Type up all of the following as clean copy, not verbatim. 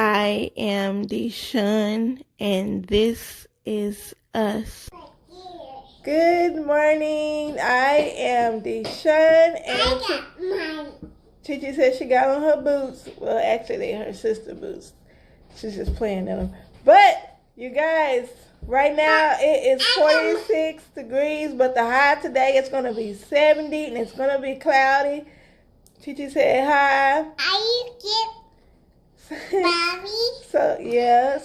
I am Deshawn, and this is us. Good morning. I am Deshawn, and Chichi said she got on her boots. Well, actually, they're her sister boots. She's just playing them. But, you guys, right now it is 46 degrees, but the high today is going to be 70, and it's going to be cloudy. Chichi said hi. So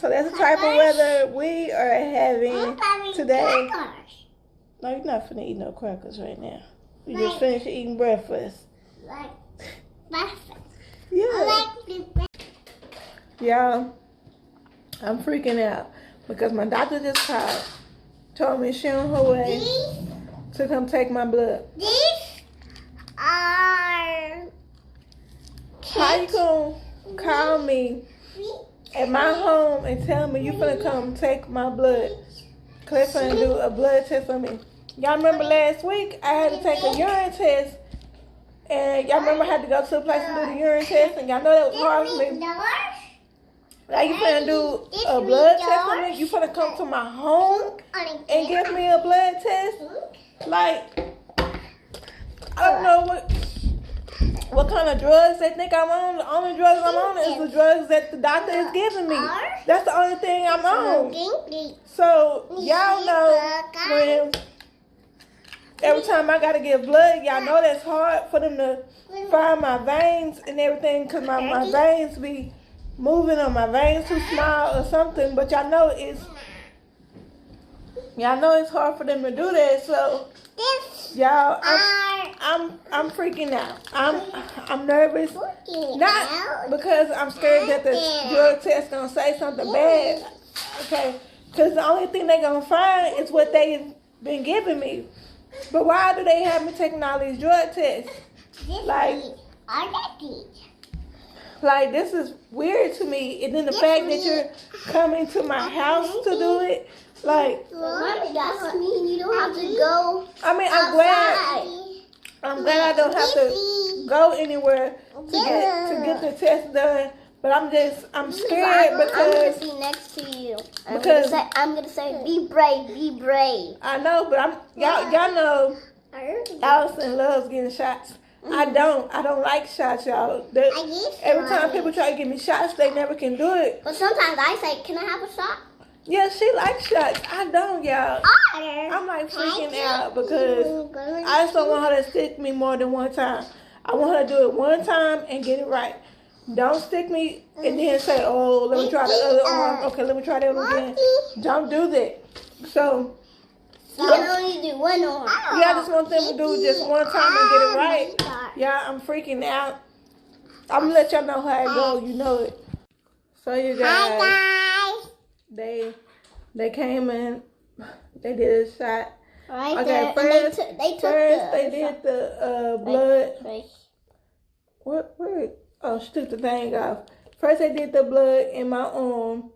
that's the type of weather we are having today. No, you're not finna eat no crackers right now. You just finished eating breakfast. Yeah. Y'all, I'm freaking out because my doctor just called. Told me she on her way to come take my blood. These are How you gonna call me at my home and tell me you finna come take my blood? Claire finna do a blood test on me. Y'all remember last week I had to take a urine test, and y'all remember I had to go to a place and do the urine test, and y'all know that was hard for me. Now you finna do a blood test on me? You finna come to my home and give me a blood test? Like, I don't know what kind of drugs they think I'm on. The only drugs I'm on is the drugs that the doctor is giving me. That's the only thing I'm on. So, y'all know when every time I gotta give blood, y'all know that's hard for them to find my veins and everything, because my veins be moving, or my veins too small or something. But y'all know it's hard for them to do that. So, y'all, I'm freaking out. I'm nervous. Not because I'm scared that the drug test gonna say something bad. Okay, because the only thing they gonna find is what they've been giving me. But why do they have me taking all these drug tests? Like this is weird to me. And then the fact that you're coming to my house to do it, like. That mean you don't have to go. I mean, I'm glad I don't have to go anywhere to get the test done. But I'm scared because I'm gonna be next to you. I'm gonna say, be brave, be brave. I know, but y'all know Allison loves getting shots. I don't like shots, y'all. Every time people try to give me shots, they never can do it. But sometimes I say, can I have a shot? Yeah, she likes shots. I don't, y'all. I'm like freaking out because I just don't want her to stick me more than one time. I want her to do it one time and get it right. Don't stick me and then say, oh, let me try the other arm. Okay, let me try that one again. Don't do that. So you can only do one arm. Yeah, I just want them to do just one time and get it right. Yeah, I'm freaking out. I'm going to let y'all know how it goes. You know it. So you guys, they came in, they did a shot. Right okay, there. First they did the blood. Where? Oh, she took the thing off. First they did the blood in my arm.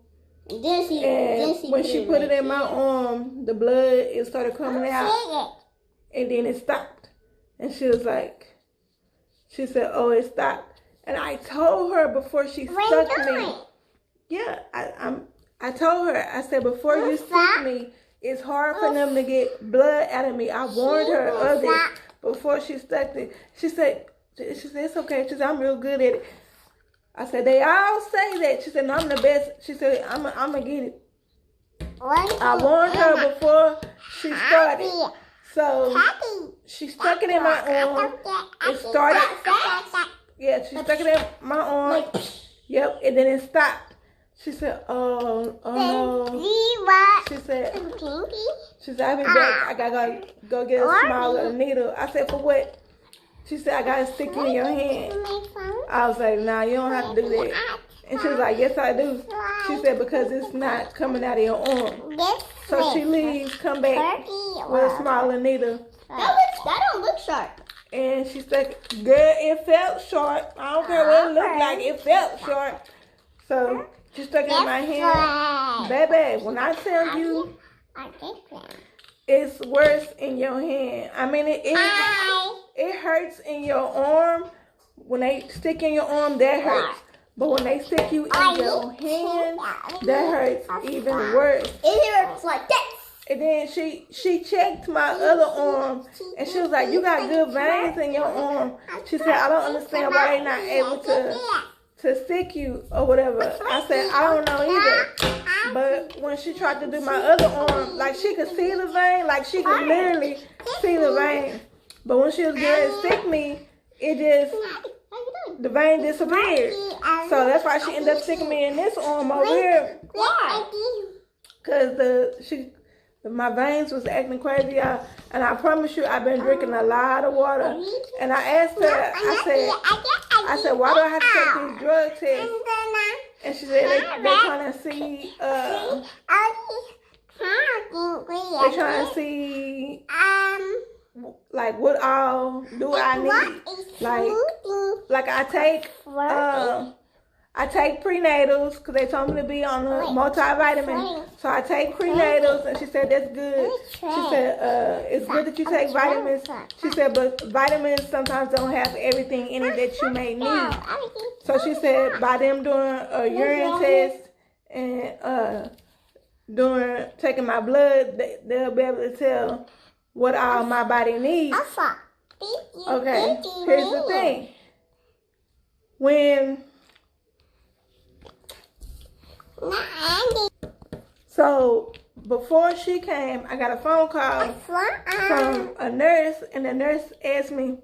When she put it in my arm, the blood started coming out, and then it stopped. And she said, "Oh, it stopped." And I told her before she stuck me. Yeah, I told her. I said, before you stick me, it's hard for them to get blood out of me. I warned her of it before she stuck me. She said, it's okay. She said, I'm real good at it. I said, they all say that. She said, no, I'm the best. She said, I'm going to get it. I warned her before she started. So she stuck it in my arm. It started. Yeah, she stuck it in my arm. Yep, and then it stopped. She said, oh no. She said, I'll be back. I gotta go get a smaller needle. I said, for what? She said, I gotta stick it in your hand. I was like, nah, you don't have to do that. And she was like, yes, I do. She said, because it's not coming out of your arm. So she leaves, come back with a smaller needle. That don't look sharp. And she said, girl, it felt sharp. I don't care what it looked like. It felt sharp. So she stuck it in my hand. Baby, when I tell you, it's worse in your hand. I mean, it hurts in your arm. When they stick in your arm, that hurts. But when they stick you in your hand, that hurts even worse. It hurts like this. And then she checked my other arm, and she was like, "You got good veins in your arm." She said, "I don't understand why they're not able to stick you or whatever." I said, "I don't know either." But when she tried to do my other arm, like she could see the vein, like she could literally see the vein. But when she was getting to stick me, it just, the vein disappeared. So that's why she ended up sticking me in this arm over here. Because my veins was acting crazy, and I promise you, I've been drinking a lot of water. And I asked her, I said, why do I have to take these drug tests? And she said they're trying to see, they're trying to see, like, what all do I need? Like I take prenatals because they told me to be on a multivitamin. So I take prenatals, and she said that's good. She said it's good that you take vitamins. She said, but vitamins sometimes don't have everything in it that you may need. So she said by them doing a urine test and taking my blood, they'll be able to tell what all my body needs. Okay, here's the thing. So before she came, I got a phone call from a nurse, and the nurse asked me,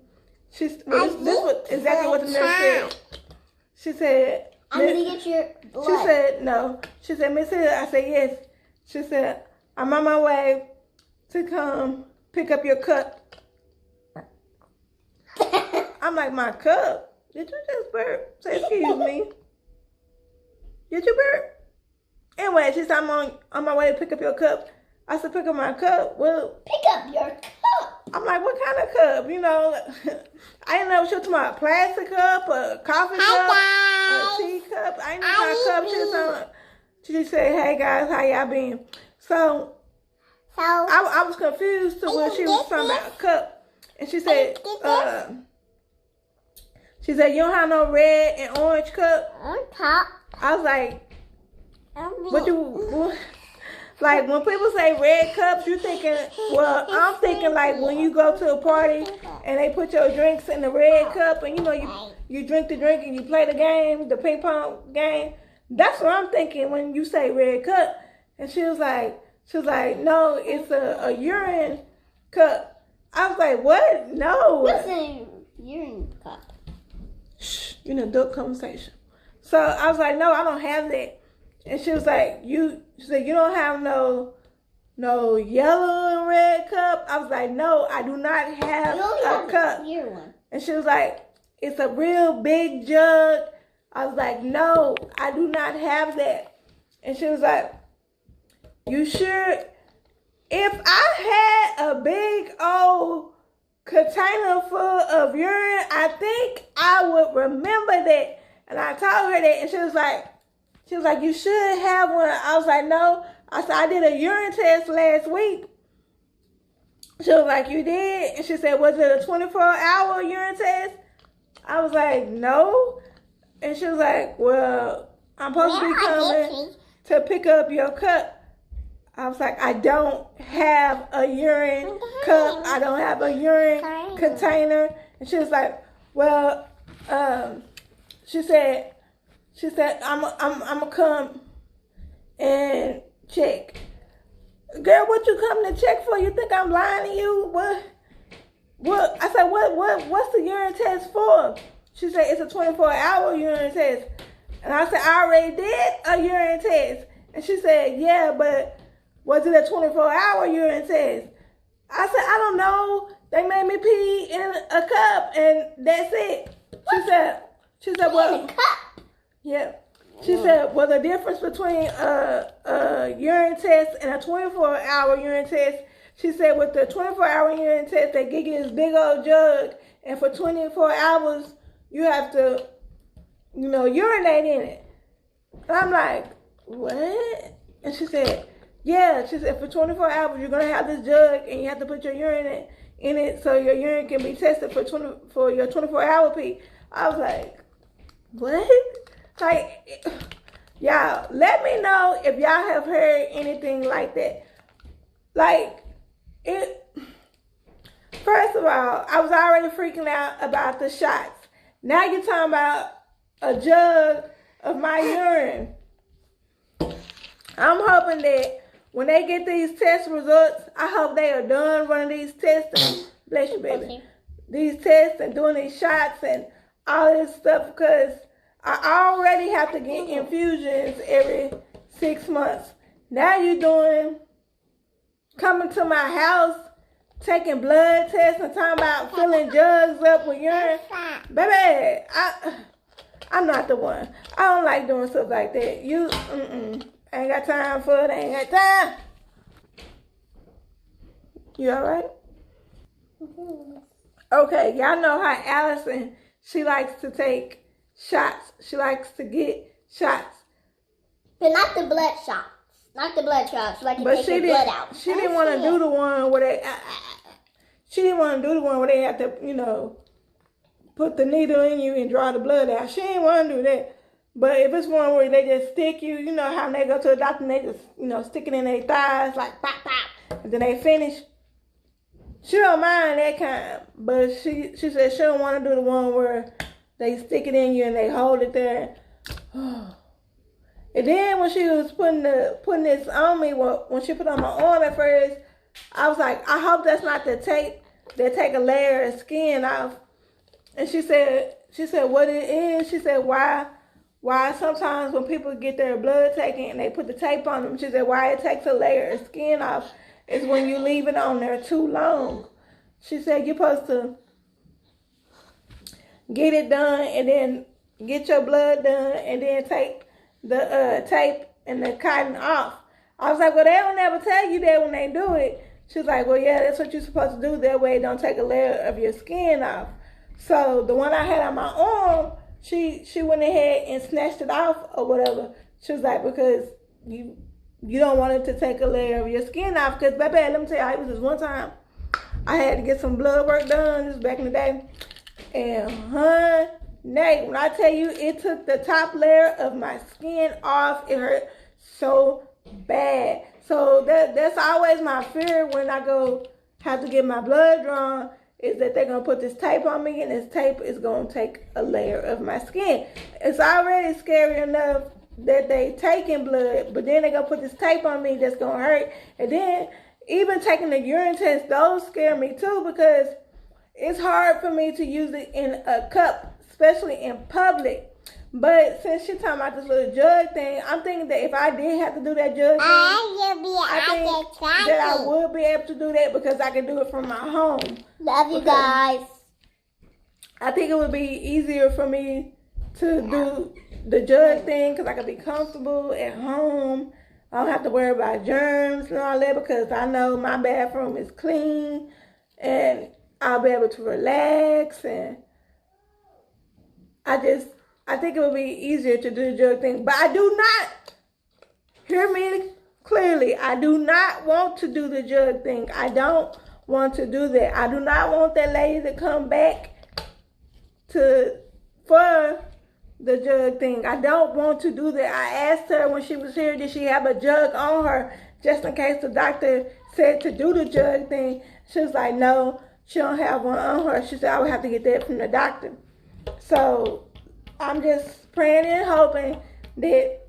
this was exactly what the nurse said. She said, I'm going to get your blood. She said, no. She said, Miss Hill. I said, yes. She said, I'm on my way to come pick up your cup. I'm like, my cup? Did you just burp? Say, excuse me. Did you burp? Anyway, she said, I'm on my way to pick up your cup. I said, pick up my cup? Well, pick up your cup. I'm like, what kind of cup? You know, I didn't know if she was talking about a plastic cup, a coffee cup, a tea cup. I didn't know what kind of cup she was talking about. She said, hey guys, how y'all been? So I was confused to when she was talking about a cup. And she said, you don't have no red and orange cup? On top. I was like, like when people say red cups, you thinking, well, I'm thinking like when you go to a party and they put your drinks in the red cup and you know you drink the drink and you play the game, the ping pong game. That's what I'm thinking when you say red cup. And she was like, no, it's a urine cup. I was like, what? No. What's a urine cup? Shh, adult conversation. So I was like, no, I don't have that. And she was like, she said, you don't have no yellow and red cup? I was like, no, I do not have a cup. One. And she was like, it's a real big jug. I was like, no, I do not have that. And she was like, you sure? If I had a big old container full of urine, I think I would remember that. And I told her that, and she was like, you should have one. I was like, no. I said, I did a urine test last week. She was like, you did? And she said, was it a 24-hour urine test? I was like, no. And she was like, well, I'm supposed to be coming to pick up your cup. I was like, I don't have a urine cup. I don't have a urine container. And she was like, well, she said, I'm gonna come and check. Girl, what you coming to check for? You think I'm lying to you? What? I said, what's the urine test for? She said, it's a 24-hour urine test. And I said, I already did a urine test. And she said, yeah, but was it a 24-hour urine test? I said, I don't know. They made me pee in a cup and that's it. She said, well, yeah. She said, well, the difference between a urine test and a 24-hour urine test, she said with the 24-hour urine test, they give you this big old jug, and for 24 hours, you have to, urinate in it. And I'm like, what? And she said, yeah. She said, for 24 hours, you're going to have this jug, and you have to put your urine in it so your urine can be tested for your 24-hour pee. I was like, what? Like, y'all, let me know if y'all have heard anything like that. Like, first of all, I was already freaking out about the shots. Now you're talking about a jug of my urine. I'm hoping that when they get these test results, I hope they are done running these tests. Bless you, baby. Okay. These tests and doing these shots and all this stuff, because I already have to get infusions every 6 months. Now you're coming to my house, taking blood tests and talking about filling jugs up with urine. Baby, I'm not the one. I don't like doing stuff like that. I ain't got time for it. I ain't got time. You all right? Okay, y'all know how Allison, she likes to take shots. She likes to get shots. But not the blood shots. Not the blood shots. She likes to take the blood out. She didn't want to do the one where they... She didn't want to do the one where they have to, put the needle in you and draw the blood out. She didn't want to do that. But if it's one where they just stick you, you know how they go to the doctor and they just, stick it in their thighs, like pop, pop, and then they finish. She don't mind that kind, but she said she don't want to do the one where they stick it in you and they hold it there. And then when she was putting this on me, when she put on my arm at first, I was like, I hope that's not the tape that take a layer of skin off. And she said what it is. She said why sometimes when people get their blood taken and they put the tape on them, she said why it takes a layer of skin off is when you leave it on there too long. She said you're supposed to get it done and then get your blood done and then take the tape and the cotton off. I was like, well, they don't ever tell you that when they do it. She's like, well, yeah, that's what you're supposed to do. That way it don't take a layer of your skin off. So the one I had on my arm, she went ahead and snatched it off or whatever. She was like, because you don't want it to take a layer of your skin off. Because, baby, let me tell you, it was this one time I had to get some blood work done. This was back in the day. And, Nate, when I tell you it took the top layer of my skin off, it hurt so bad. So that's always my fear when I go have to get my blood drawn, is that they're going to put this tape on me and this tape is going to take a layer of my skin. It's already scary enough that they taking blood, but then they're going to put this tape on me that's going to hurt. And then even taking the urine test, those scare me too, because it's hard for me to use it in a cup, especially in public. But since she's talking about this little jug thing, I'm thinking that if I did have to do that jug thing, I think that I would be able to do that because I can do it from my home. Love you guys. I think it would be easier for me to do the jug thing because I could be comfortable at home. I don't have to worry about germs and all that because I know my bathroom is clean and I'll be able to relax. And I think it would be easier to do the jug thing. But I do not, hear me clearly, I do not want to do the jug thing. I don't want to do that. I do not want that lady to come back for the jug thing. I don't want to do that. I asked her when she was here, did she have a jug on her just in case the doctor said to do the jug thing. She was like, no, she don't have one on her. She said, I would have to get that from the doctor. So I'm just praying and hoping that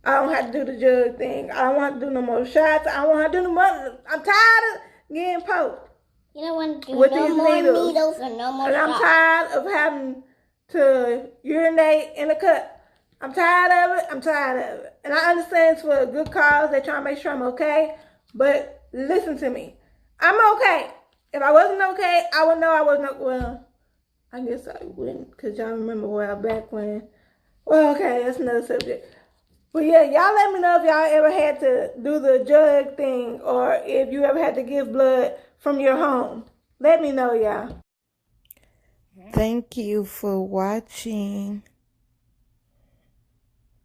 I don't have to do the jug thing. I don't want to do no more shots. I don't want to do no more. I'm tired of getting poked. You don't want to do no more needles or no more shots. And I'm tired of having to urinate in a cup. I'm tired of it. I'm tired of it. And I understand it's for a good cause. They're trying to make sure I'm okay. But listen to me. I'm okay. If I wasn't okay, I would know I wasn't. Well, I guess I wouldn't, because y'all remember a while back when. Well, okay, that's another subject. But yeah, y'all let me know if y'all ever had to do the jug thing or if you ever had to give blood from your home. Let me know, y'all. Thank you for watching.